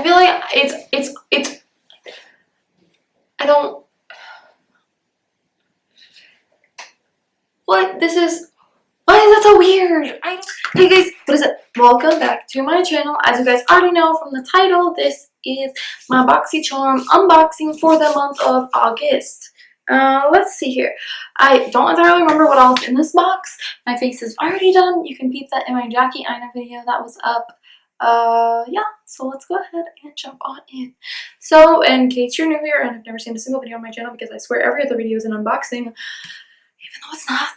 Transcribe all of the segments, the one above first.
I feel like it's I don't, why is that so weird? Hey guys, what is it? Welcome back to my channel. As you guys already know from the title, this is my Boxycharm unboxing for the month of August. Let's see here. I don't entirely remember what else in this box. My face is already done. You can peep that in my Jackie Aina video that was up. Yeah, so let's go ahead and jump on in. So, in case you're new here and have never seen a single video on my channel, because I swear every other video is an unboxing, even though it's not,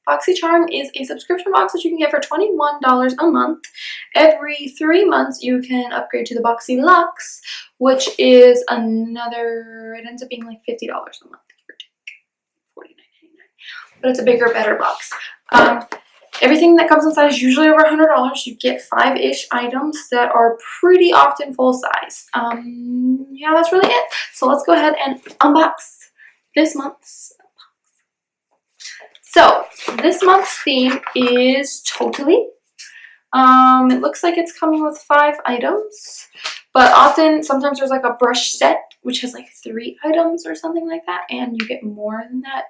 Boxycharm is a subscription box that you can get for $21 a month. Every 3 months, you can upgrade to the BoxyLOOK, which is another, it ends up being like $50 a month, $49.99. But it's a bigger, better box. Everything that comes inside is usually over $100. You get 5-ish items that are pretty often full size. Yeah, that's really it. So let's go ahead and unbox this month's. So this month's theme is Totally. It looks like it's coming with 5 items, but sometimes there's like a brush set which has like 3 items or something like that, and you get more than that.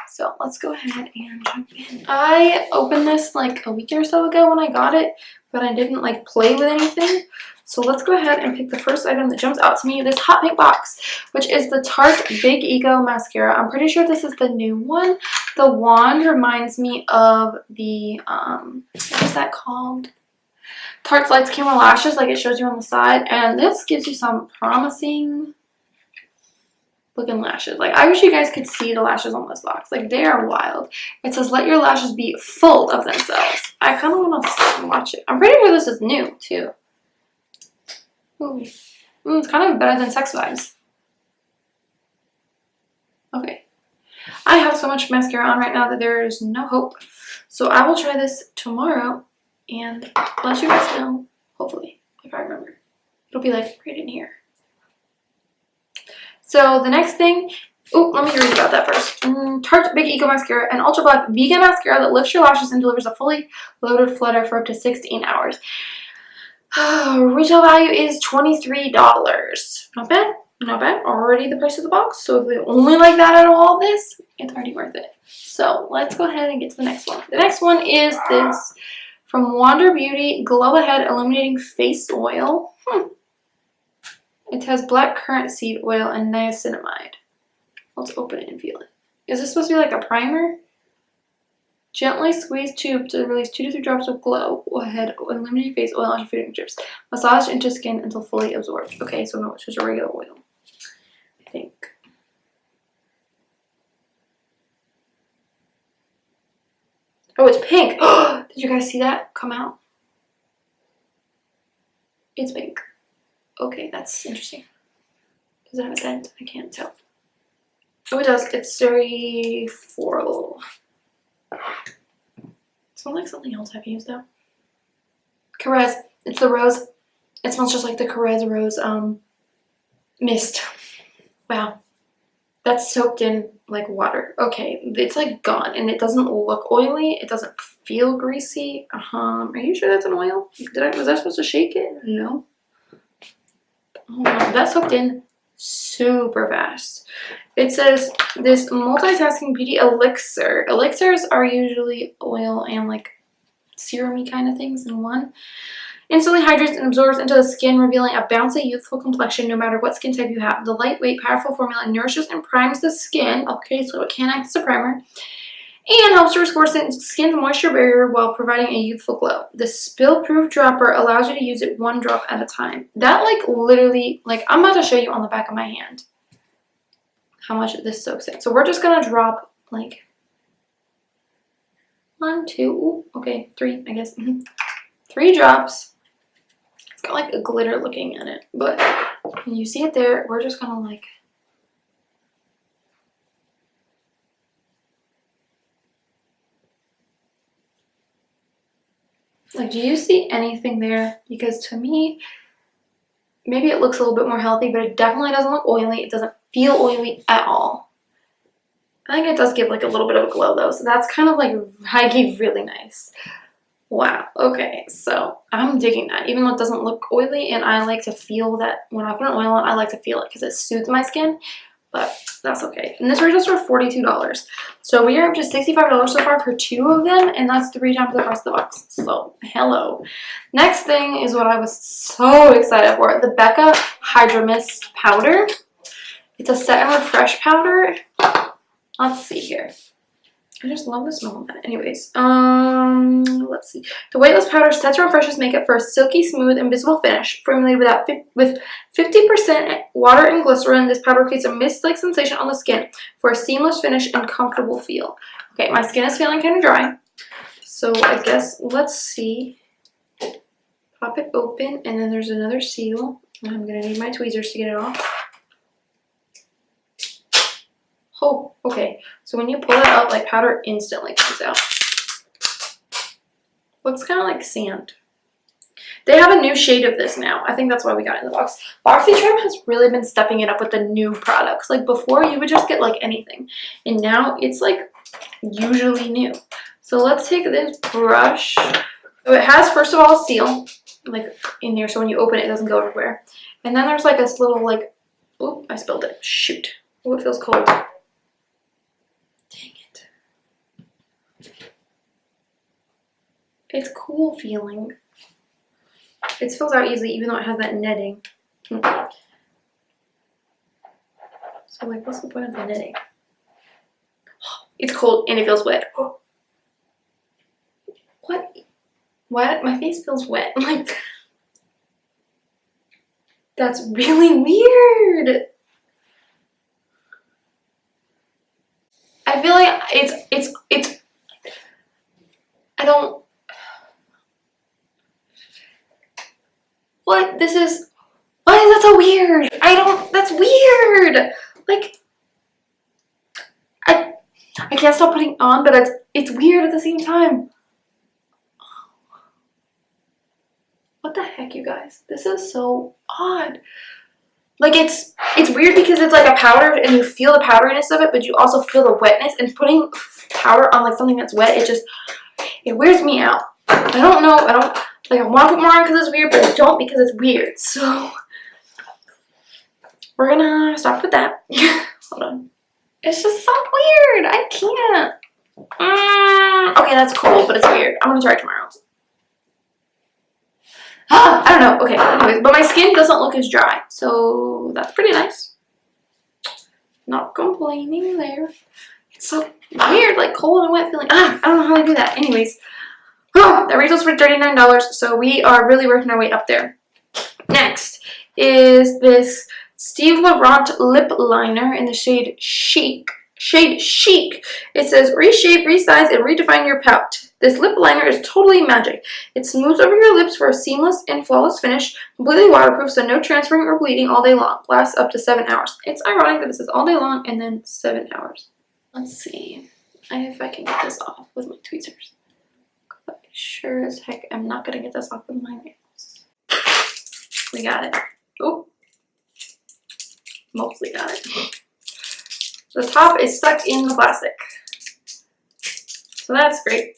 So let's go ahead and jump in. I opened this like a week or so ago when I got it, but I didn't like play with anything. So let's go ahead and pick the first item that jumps out to me, this hot pink box, which is the Tarte Big Ego Mascara. I'm pretty sure this is the new one. The wand reminds me of the, what is that called? Tarte's Lights Camera Lashes, like it shows you on the side. And this gives you some promising looking lashes. Like, I wish you guys could see the lashes on this box. Like, they are wild. It says, let your lashes be full of themselves. I kind of want to swatch it. I'm pretty sure this is new, too. Ooh. It's kind of better than Sex Vibes. Okay. I have so much mascara on right now that there is no hope. So I will try this tomorrow and let you guys know, hopefully, if I remember. It'll be like right in here. So the next thing, let me read about that first. Tarte Big Ego Mascara, an ultra black vegan mascara that lifts your lashes and delivers a fully loaded flutter for up to 16 hours. Retail value is $23. Not bad. Not bad. Already the price of the box. So if we only like that out of all this, it's already worth it. So let's go ahead and get to the next one. The next one is this from Wander Beauty Glow Ahead Illuminating Face Oil. It has black currant seed oil and niacinamide. Let's open it and feel it. Is this supposed to be like a primer? Gently squeeze tube to release 2 to 3 drops of Glow Ahead Illuminating Face Oil on your fingertips. Massage into skin until fully absorbed. Okay, so no, it's just a regular oil, I think. Oh, it's pink. Did you guys see that come out? It's pink. Okay, that's interesting. Does it have a scent? I can't tell. Oh, it does. It's very floral. It smells like something else I've used though. Caress. It's the rose. It smells just like the Caress Rose mist. Wow. That's soaked in like water. Okay, it's like gone and it doesn't look oily. It doesn't feel greasy. Are you sure that's an oil? Was I supposed to shake it? No. Oh no, that soaked in super fast. It says this multitasking beauty elixir. Elixirs are usually oil and like serum-y kind of things in one. Instantly hydrates and absorbs into the skin, revealing a bouncy, youthful complexion no matter what skin type you have. The lightweight, powerful formula nourishes and primes the skin. Okay, so it can act as a primer. And helps to restore skin's moisture barrier while providing a youthful glow. The spill-proof dropper allows you to use it 1 drop at a time. That like literally, like I'm about to show you on the back of my hand how much this soaks in. So we're just gonna drop like 1, 2, okay, 3, I guess. 3 drops. It's got like a glitter looking at it, but when you see it there, we're just gonna like do you see anything there? Because to me, maybe it looks a little bit more healthy, but it definitely doesn't look oily. It doesn't feel oily at all. I think it does give like a little bit of a glow though, so that's kind of like high-key really nice. Wow, okay, so I'm digging that, even though it doesn't look oily, and I like to feel that when I put an oil on, I like to feel it because it soothes my skin, but that's okay. And this retails for $42. So we are up to $65 so far for 2 of them, and that's 3 times the price of the box. So, hello. Next thing is what I was so excited for, the Becca Hydra Mist Powder. It's a set and refresh powder. Let's see here. I just love the smell of that. Anyways, let's see. The weightless powder sets and refreshes makeup for a silky, smooth, invisible finish. Formulated with 50% water and glycerin, this powder creates a mist-like sensation on the skin for a seamless finish and comfortable feel. Okay, my skin is feeling kind of dry, so I guess let's see. Pop it open, and then there's another seal. I'm gonna need my tweezers to get it off. Oh, okay. So when you pull it out, like, powder instantly comes out. Looks kind of like sand. They have a new shade of this now. I think that's why we got it in the box. Boxycharm has really been stepping it up with the new products. Like, before, you would just get, like, anything. And now, it's, like, usually new. So let's take this brush. So it has, first of all, a seal, like, in here. So when you open it, it doesn't go everywhere. And then there's, like, this little, like, oop, I spilled it. Shoot. Oh, it feels cold. It's cool feeling. It spills out easily even though it has that netting. So like, what's the point of the netting? It's cold and it feels wet. What? What? My face feels wet. Like, that's really weird. I feel like it's I don't. What? This is. Why is that so weird? That's weird. Like, I can't stop putting it on, but it's weird at the same time. What the heck, you guys? This is so odd. Like, it's weird because it's like a powder and you feel the powderiness of it, but you also feel the wetness, and putting powder on like something that's wet, it weirds me out. I don't know. I want to put more on because it's weird, but I don't because it's weird. So we're gonna stop with that. Hold on. It's just so weird. I can't. Okay, that's cool, but it's weird. I'm gonna try it tomorrow. I don't know. Okay, anyways, but my skin doesn't look as dry, so that's pretty nice. Not complaining there. It's so weird, like cold and wet feeling. I don't know how I do that. Anyways, that retails for $39, so we are really working our way up there. Next is this Steve Laurent lip liner in the shade Chic. It says reshape, resize, and redefine your pout. This lip liner is totally magic. It smooths over your lips for a seamless and flawless finish, completely waterproof, so no transferring or bleeding all day long. Lasts up to 7 hours. It's ironic that this is all day long and then 7 hours. Let's see if I can get this off with my tweezers. I sure as heck am not gonna get this off with my nails. We got it. Oh, mostly got it. The top is stuck in the plastic, so that's great.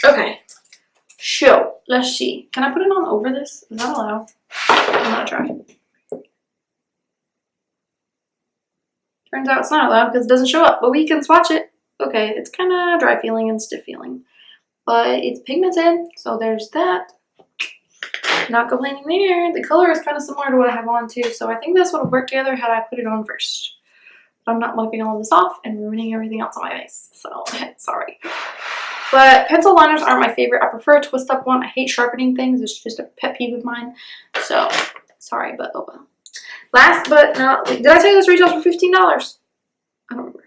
Okay, so let's see. Can I put it on over this? Is that allowed? I'm gonna try. Turns out it's not allowed because it doesn't show up, but we can swatch it. Okay, it's kind of dry feeling and stiff feeling, but it's pigmented, so there's that. Not complaining there. The color is kind of similar to what I have on too, so I think this would have worked together had I put it on first. But I'm not wiping all of this off and ruining everything else on my face, so sorry. But pencil liners aren't my favorite. I prefer a twist up one. I hate sharpening things. It's just a pet peeve of mine. So sorry, but oh well. Last but not least, did I tell you this retails for $15? I don't remember.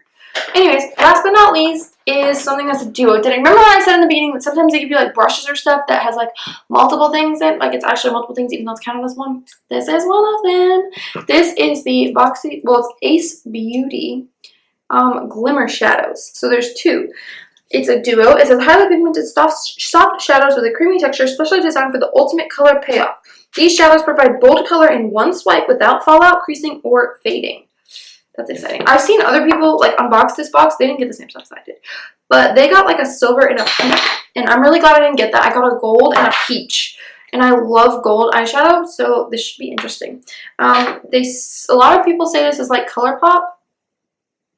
Anyways, last but not least is something that's a duo. Did I remember when I said in the beginning that sometimes they give you like brushes or stuff that has like multiple things in? Like it's actually multiple things even though it's counted as one? This is one of them. This is the it's Ace Beauty Glimmer Shadows. So there's 2. It's a duo. It says highly pigmented soft shadows with a creamy texture, specially designed for the ultimate color payoff. These shadows provide bold color in one swipe without fallout, creasing, or fading. That's exciting. I've seen other people like unbox this box. They didn't get the same stuff as I did, but they got like a silver and a pink, and I'm really glad I didn't get that. I got a gold and a peach, and I love gold eyeshadow, so this should be interesting. A lot of people say this is like ColourPop.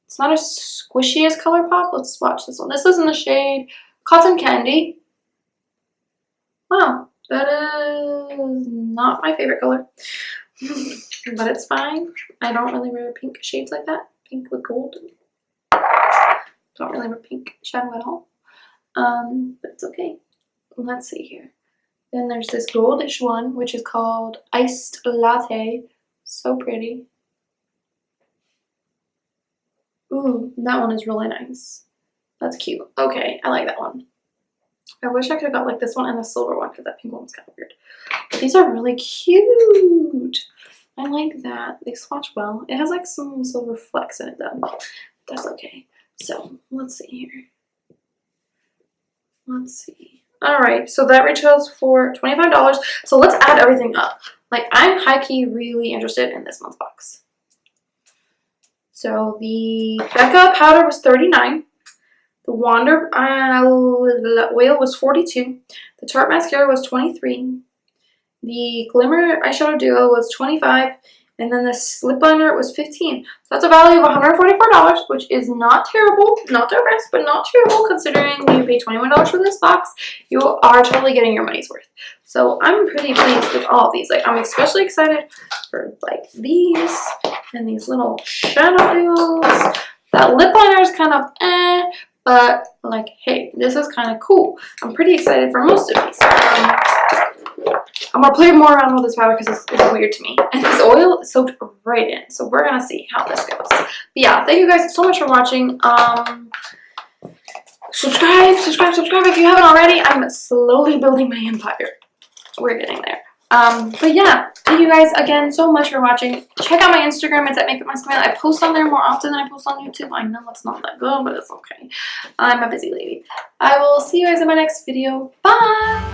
It's not as squishy as ColourPop. Let's watch this one. This is in the shade Cotton Candy. Wow, that is not my favorite color, but it's fine. I don't really wear pink shades like that. Pink with gold. Don't really wear pink shadow at all. But it's okay. Let's see here. Then there's this goldish one, which is called Iced Latte. So pretty. Ooh, that one is really nice. That's cute. Okay, I like that one. I wish I could have got like this one and the silver one because that pink one was kind of weird. But these are really cute. I like that. They swatch well. It has like some silver flecks in it though. That's okay. So let's see here. Let's see. Alright, so that retails for $25. So let's add everything up. Like, I'm high-key really interested in this month's box. So the Becca powder was $39. The Wander Whale was $42. The Tarte mascara was $23. The Glimmer eyeshadow duo was $25. And then the lip liner was $15. So that's a value of $144, which is not terrible. Not the best, but not terrible considering you pay $21 for this box. You are totally getting your money's worth. So I'm pretty pleased with all of these. Like, I'm especially excited for like these and these little shadow duos. That lip liner is kind of but like, hey, this is kind of cool. I'm pretty excited for most of these. I'm going to play more around with this powder because it's weird to me. And this oil is soaked right in. So we're going to see how this goes. But yeah, thank you guys so much for watching. Subscribe if you haven't already. I'm slowly building my empire. We're getting there. But yeah, thank you guys again so much for watching. Check out my Instagram. It's at MakeUpMySmile. I post on there more often than I post on YouTube. I know it's not that good, but it's okay. I'm a busy lady. I will see you guys in my next video. Bye!